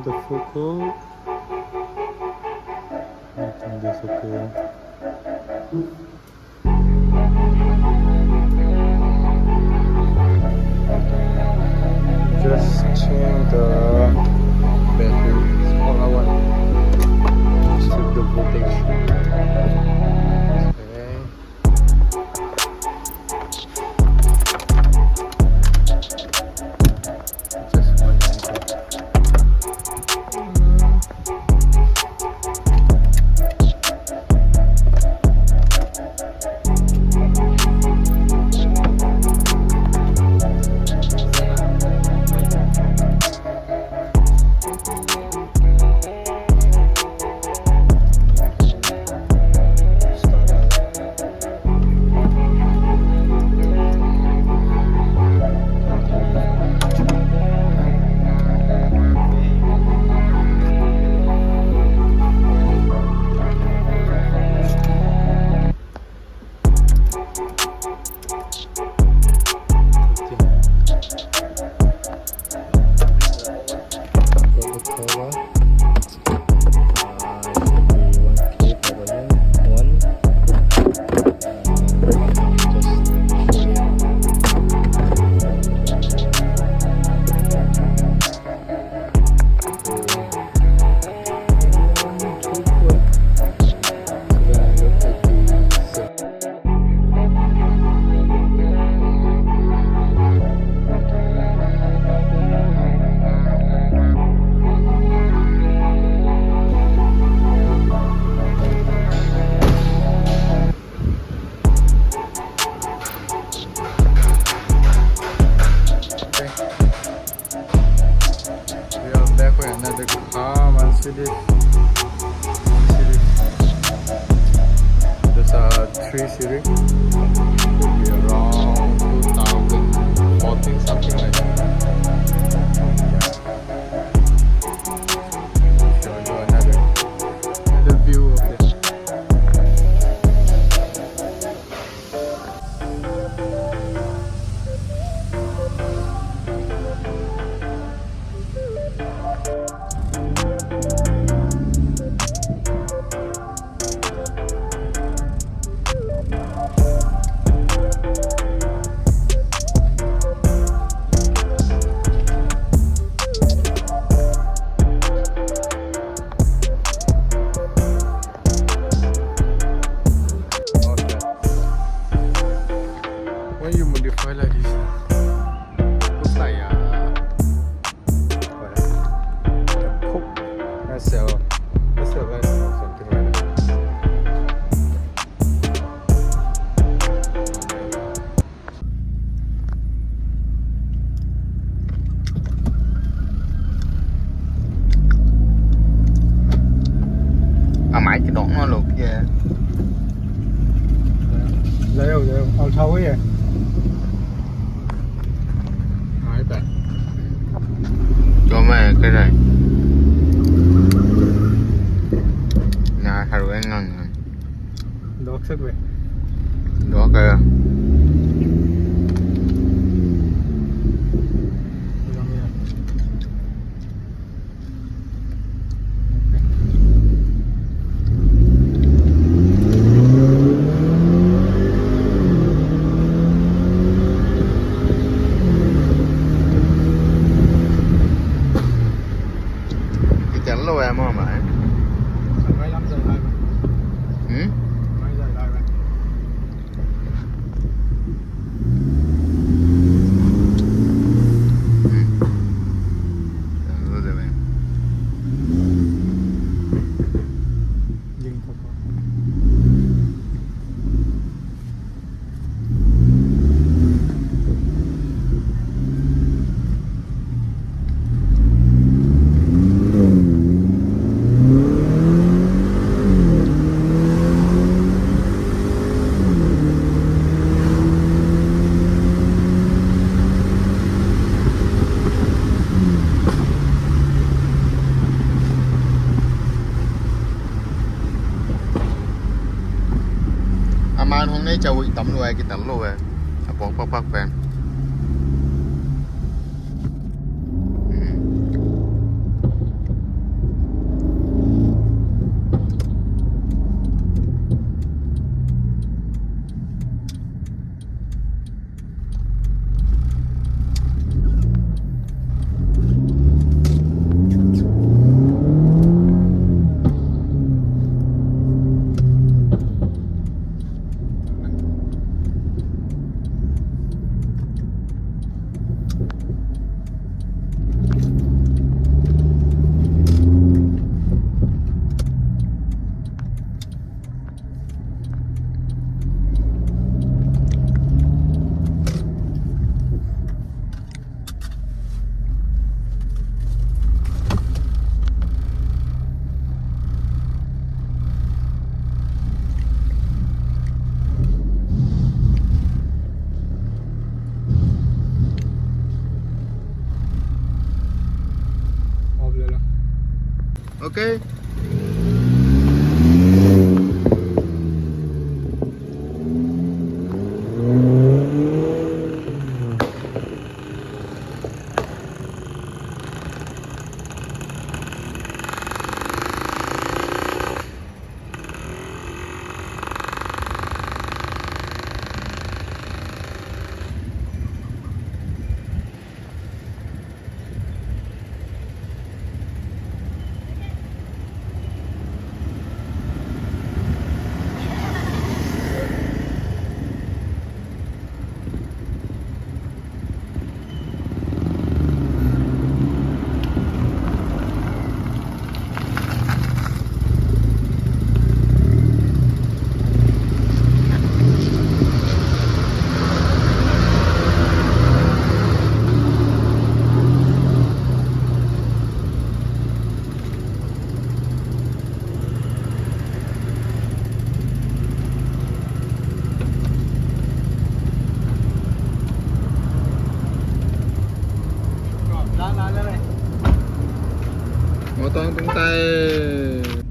the full code. I think this okay. Just change the battery. Smaller one. Just the voltage. Another car, Mercedes. There's a 3 Series. Should be around 2014, something like that. Show you another view of this. When you modify like this, looks like a Coupe SL, SLS or something like that. Mãi cái đoạn nó lột kìa. Dễ không thâu ấy vậy. Cho mẹ cái này nhà haru anh ngon Đó sức vậy. đó kìa chắn lâu em không phải Mấy năm rồi lại ừ? mấy giờ lại vậy? Rồi rồi em Dừng thôi. Aman hôm nay chào tắm luôn cái tắm luôn về bỏ phát về Ok. Ô tô tung tay